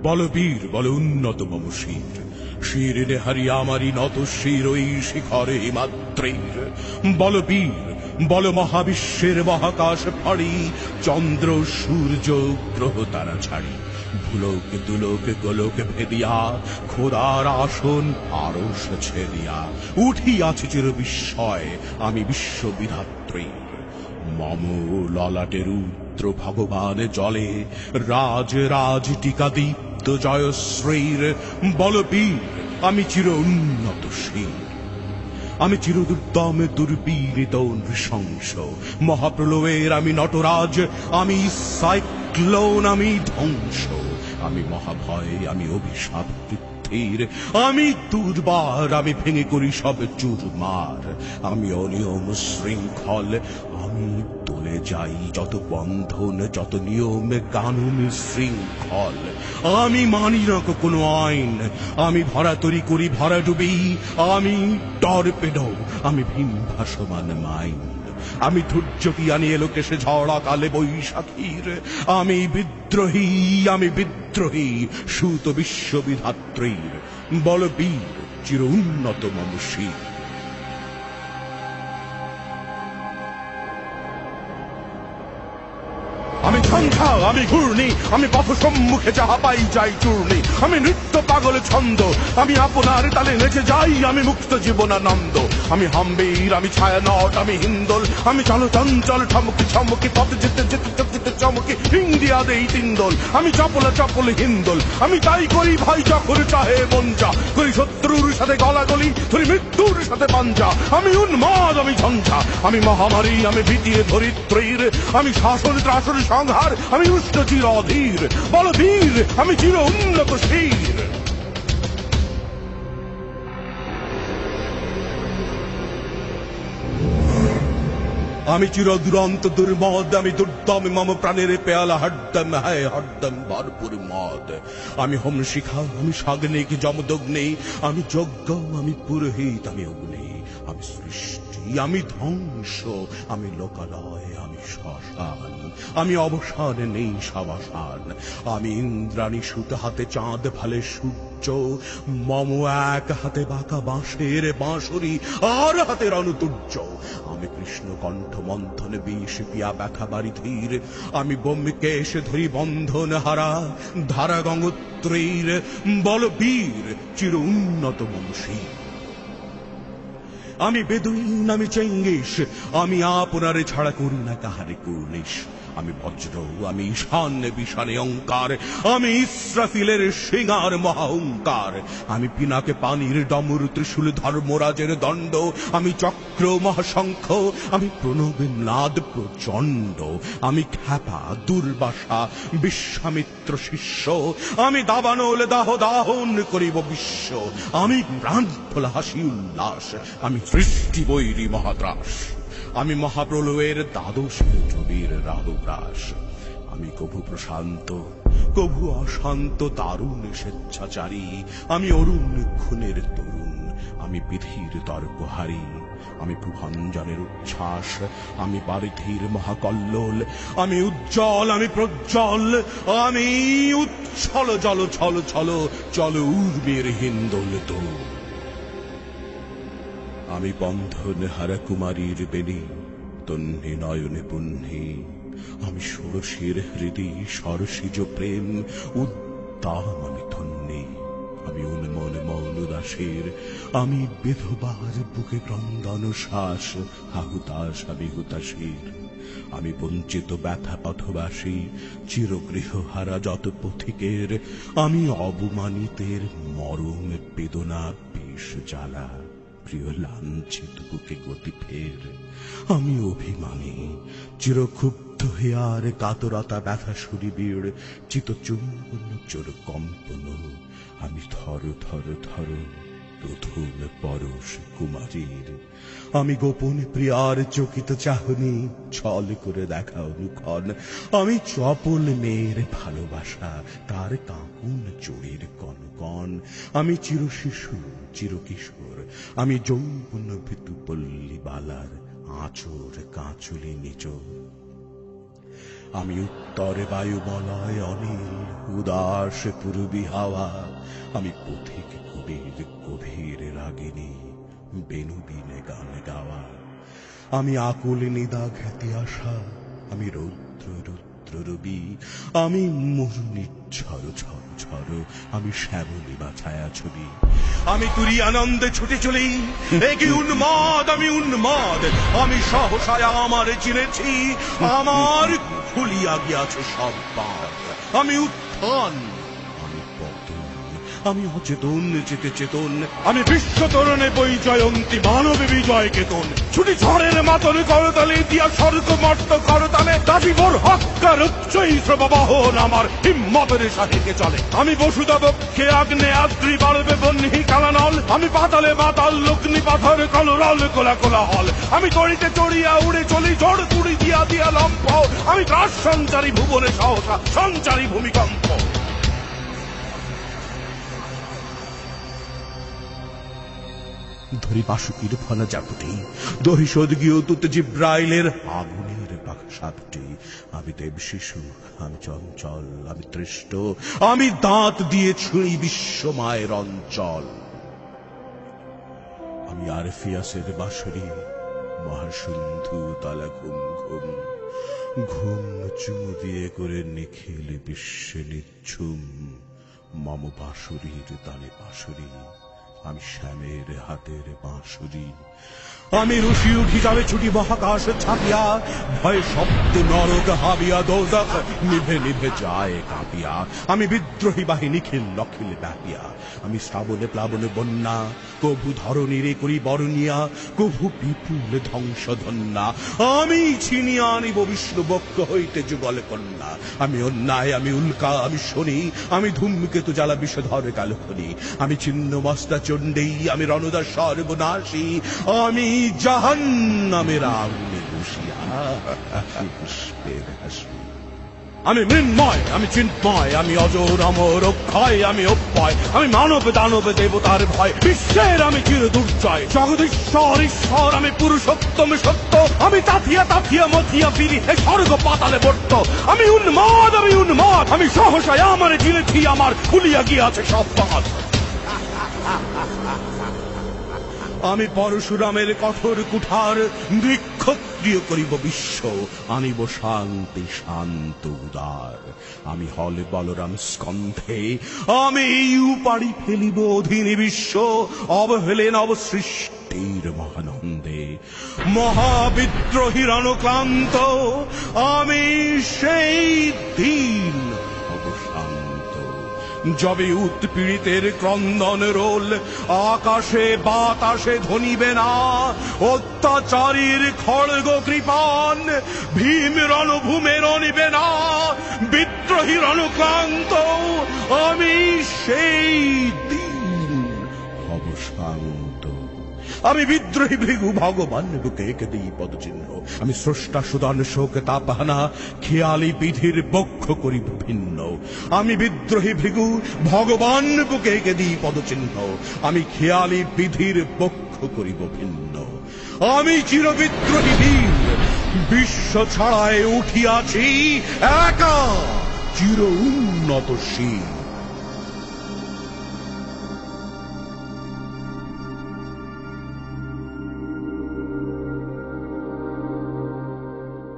বলবীর বল উন্নত মম শির, শির নেহারি আমারি নত শির ওই শিখরে হিমাদ্রির। বলবীর বল মহাবিশ্বের মহাকাশ ফাড়ি, চন্দ্র সূর্য গ্রহ তারা ছাড়ি। ভুলোক দুলোক গোলোক ভেদিয়া, খোদার আসন আরশ ছেদিয়া, উঠিয়াছি চির বিস্ময় আমি বিশ্ববিধাত্রীর। মম ললাটে রুদ্র ভগবান জলে, রাজ রাজ টিকা দীপ্ত জয়শ্রীর। বলবীর আমি চির উন্নত শির, আমি চিরদুর্দম দুর্বীরিত নৃশংস। মহাপ্রলয়ের আমি নটরাজ, আমি সাইক্লোন, আমি ধ্বংস। আমি মহাভয়, আমি অভিশাপ পৃথ্বীর, আমি দুর্বার, আমি ভেঙে করি সব চুরমার। আমি অনিয়ম শৃঙ্খল, আমি তোলে যাই যত বন্ধন, যত নিয়ম কানুন শৃঙ্খল। আমি মানি না কোনো আইন, আমি ভরা তরি করি ভরা ডুবি। আমি টর্পেডো, আমি ভিন ভাসমান মাইন। আমি ধৈর্য কি আনি এলোকেশে ঝড়া কালে বৈশাখীর। আমি বিদ্রোহী, আমি বিদ্রোহী সুত বিশ্ববিধাত্রীর। বলবীর চির উন্নত মম শির। আমি ঝঞ্ঝা, আমি ঘূর্ণি, আমি পথ সম্মুখে যাহা পাই যাই চূর্ণি। আমি নৃত্য পাগল ছন্দ, আমি আপনার তালে নেচে যাই, আমি মুক্ত জীবনানন্দ। আমি হাম্বীর, আমি ছায়ানট, আমি হিন্দোল, আমি চলচঞ্চল ঠমকি ছমকি, পথ যেতে যেতে চকিতে চমকি ইন্ডিয়া দেই তিন্দোল। আমি চপল চপল হিন্দোল, আমি তাই করি ভাই যখন চাহে মন যা। করি শত্রুর সাথে গলাগলি, ধরি মৃত্যুর সাথে পাঞ্জা। আমি উন্মাদ, আমি ঝঞ্ঝা, আমি মহামারী, আমি ভীতির ধরিত্রীর। আমি শাসন ত্রাসন সংহার, আমি উষ্ণ চির অধীর। বলবীর আমি চির উন্নত শির। আমি চির দুরন্ত দুর্মদ, আমি দুর্দম মম প্রাণের পেয়ালা হরদম হায় হরদম ভরপুর মদ। আমি হোম শিখা, আমি সাগ্নিক যমদগ্নি, আমি যজ্ঞ, আমি পুরোহিত, আমি অগ্নি। আমি সৃষ্টি, আমি ধ্বংস, আমি লোকালয়, আমি শ্মশান। আমি অবসান নেই সাবসান। আমি ইন্দ্রাণী সুত হাতে চাঁদ ফালে সূর্য, মম এক হাতে বাঁকা বাঁশের বাঁশরি, আর হাতে রণতুর্য। আমি কৃষ্ণ কণ্ঠ মন্থন বিষ পিয়া ব্যথা বাড়ি ধীর। আমি ব্যোমকেশ ধরি বন্ধন হারা ধারা গঙ্গোত্রীর। বলবীর চির উন্নত মম শির। আমি বেদুইন, আমি চেঙ্গিস, আমি আপনারে ছাড়া করি না কাহারে কুর্নিশ। আমি বজ্র, আমি ঈশান বিশানে অঙ্কার, আমি ইসরাফিলের সিঙার মহাহংকার। আমি পিনাকে পানির ডমর ত্রিশূল ধর্মরাজের দণ্ড। আমি চক্র মহাশঙ্খ, আমি প্রণবের নাদ প্রচণ্ড। আমি খ্যাপা দুর্বাসা বিশ্বামিত্র শিষ্য, আমি দাবানল দাহ দাহন করিব বিশ্ব। আমি প্রাণ খোলা হাসি উল্লাস, আমি সৃষ্টি বৈরী মহাত্রাস। আমি মহাপ্রলয়ের দ্বাদশ ছবির রাহুগ্রাস। আমি কভু প্রশান্ত, কভু অশান্ত দারুণ স্বেচ্ছাচারী। আমি অরুণ খুনের তরুণ, আমি বিধির তর্কহারী। আমি প্রভঞ্জনের উচ্ছ্বাস, আমি বারিধির মহাকল্লোল। আমি উজ্জ্বল, আমি প্রজ্জ্বল, আমি উচ্ছল জল ছল ছল চল উর্বের হিন্দোল দোল। আমি বন্ধন হারা কুমারীর বেণী, তন্নি নয়নে পুণ্যি। আমি ষোড়শীর হৃদি সরসিজ প্রেম, উদ্দাম আমি ধন্যি। আমি উন্মন মৌন দাসের, আমি বিধবার বুকে ক্রন্দন শ্বাস। হাহুতাস আমি হুতাশীর, আমি বঞ্চিত ব্যথা পথবাসী, চিরগৃহ হারা যত পথিকের। আমি অবমানিতের মরম বেদনা বিষ জ্বালা, প্রিয় লাঞ্ছিত বুকে গতি ফের। আমি অভিমানী, চিরক্ষুব্ধ হেয়ার কাতরতা ব্যথা সুরিবীড়, চিতচুম্বন চোর কম্পন। আমি থর থর থর প্রথম পরশ কুমারীর। আমি গোপন প্রিয়ার চকিত চাহনি, ছল করে দেখা অনুক্ষণ। আমি চপল মেয়ের ভালোবাসা, তার কাঁকুন চোরের কনকন। আমি চির শিশু, চির কিশোর, আমি যৌবন ভীতু পল্লী বালার আঁচর কাঁচুলি নিচোর। আমি উত্তরে বায়ুমলয় অনিল, উদাস পূর্বী হাওয়া। আমি পথিক কবির গভীর রাগিনী, বেনুবিনে গান গাওয়া। আমি আকুল নিদা খ্যাতি আশা, আমি রৌদ্র রুদ্র রবি। আমি মরুনি ঝড় ঝড় ঝড়, আমি শ্যামলী বা ছায়া ছবি। আমি তুরি আনন্দে ছুটে চলি, একি উন্মাদ আমি উন্মাদ। আমি সহসায় আমার চিনেছি, আমার খুলিয়া গিয়াছে সব বাঁধ। আমি উত্থান, আমি পতন, আমি অচেতন যেতে চেতন। আমি বিশ্ব তরণে বই জয়ন্তী, মানবে বিজয় কেতন। ছুটি ঝড়ের মাতন করতালে দিয়া স্বর্গ মর্ত করতালে, দাবিবর হক্কার উচ্চৈশ্র বাহন আমার হিম্মতের সাথে চলে। আমি বসুদা বক্ষে আগ্নেয়াদ্রি বাড়বে বহ্নি কালানল। আমি পাতালে পাতাল লগ্নি পাথর কলরল কোলা কোলাহল। আমি তড়িতে চড়িয়া উড়ে চলি ঝড় তুড়ি দিয়া দিয়া লম্ফ। আমি ত্রাস সঞ্চারী ভুবনে সহসা সঞ্চারী ভূমিকম্প। ধরি বাসুকির ফনা জাকুটি, দহিষদ গিয়ে তুতে জিব্রাইলের আগুনের পাকসাপটি। আমি দেব শিশু, আমি চঞ্চল, আমি তৃষ্ট, আমি দাঁত দিয়ে ছুঁই বিশ্ব মায়ের অঞ্চল। আমি আরফিয়াসের বাঁশরি, মহাসিন্ধু তালা ঘুম ঘুম। ঘুম চুমু দিয়ে করে নিখিল বিশ্বে নিচ্ছুম। মম বাঁশুরির তালে বাঁশুরি, আমি শ্যামের হাতের বাঁশুরি। আমি রুশি উঠি যাবে ছুটি মহাকাশ ছাপিয়া, ভয় শব্দ নরক হাবিয়া দোজখ নিভে নিভে যায় কাঁপিয়া। আমি বিদ্রোহী বাহিনী খিল লখিল ব্যাপিয়া। আমি শ্রাবণে প্লাবনে বন্যা, কভু ধরণীরে করি বরণিয়া, কভু বিপুল ধ্বংসধন্যা। আমি ছিনিয়া আনিব বিষ্ণু বক্ষ হইতে যুগল কন্যা। আমি অন্যায়, আমি উল্কা, আমি শনি, আমি ধূমকেতু জ্বালা বিষধর কালখনি। আমি ছিন্ন মস্তা চণ্ডী, আমি রণদা সর্বনাশী। আমি জাহান্নামের আগুনে বসিয়া পুষ্পের হাসি। আমি মৃন্ময়, আমি চিন্ময়, আমি অজর অমর অক্ষয়, আমি অব্যয়, আমি মানব দানব দেবতার ভয়। বিশ্বের আমি চির দুর্জয়, জগদীশ্বর ঈশ্বর, আমি পুরুষোত্তম সত্য। আমি তাথিয়া তাথিয়া মথিয়া ফিরি হে স্বর্গ পাতালে বর্ত। আমি উন্মাদ, আমি উন্মাদ, আমি সহসায় আমার জিলেছি, আমার খুলিয়া গিয়াছে সব বাঁধ। আমি পরশুরামের কঠোর কুঠার, নৃক্ষত্রিয় করিব বিশ্ব, আনিব শান্তি শান্ত উদার। আমি হলে বলরাম স্কন্ধে, আমি উপাড়ি ফেলিব অধীন বিশ্ব, অবহেলে নব সৃষ্টির মহানন্দে। মহাবিদ্রোহীর অনুক্লান্ত, আমি সেই দিন অবসান্ত। যবে উৎপীড়িতের ক্রন্দন রোল আকাশে বাতাসে ধ্বনিবে না, অত্যাচারীর খড়গ কৃপান ভীম রণভূমে রণিবে না। বিদ্রোহীর অনুক্লান্ত, আমি সেই দিন অবসান্ত। আমি বিদ্রোহী ভৃগু, ভগবান বুকে এঁকে দিই পদচিহ্ন। আমি স্রষ্টা সুদান শোক তাপহানা, খেয়ালি বিধির বক্ষ করিব ভিন্ন। আমি বিদ্রোহী ভৃগু, ভগবান বুকে এঁকে দিই পদচিহ্ন। আমি খেয়ালি বিধির বক্ষ করিব ভিন্ন। আমি চিরবিদ্রোহী বীর, বিশ্ব ছাড়ায় উঠিয়াছি একা চির উন্নত শীল।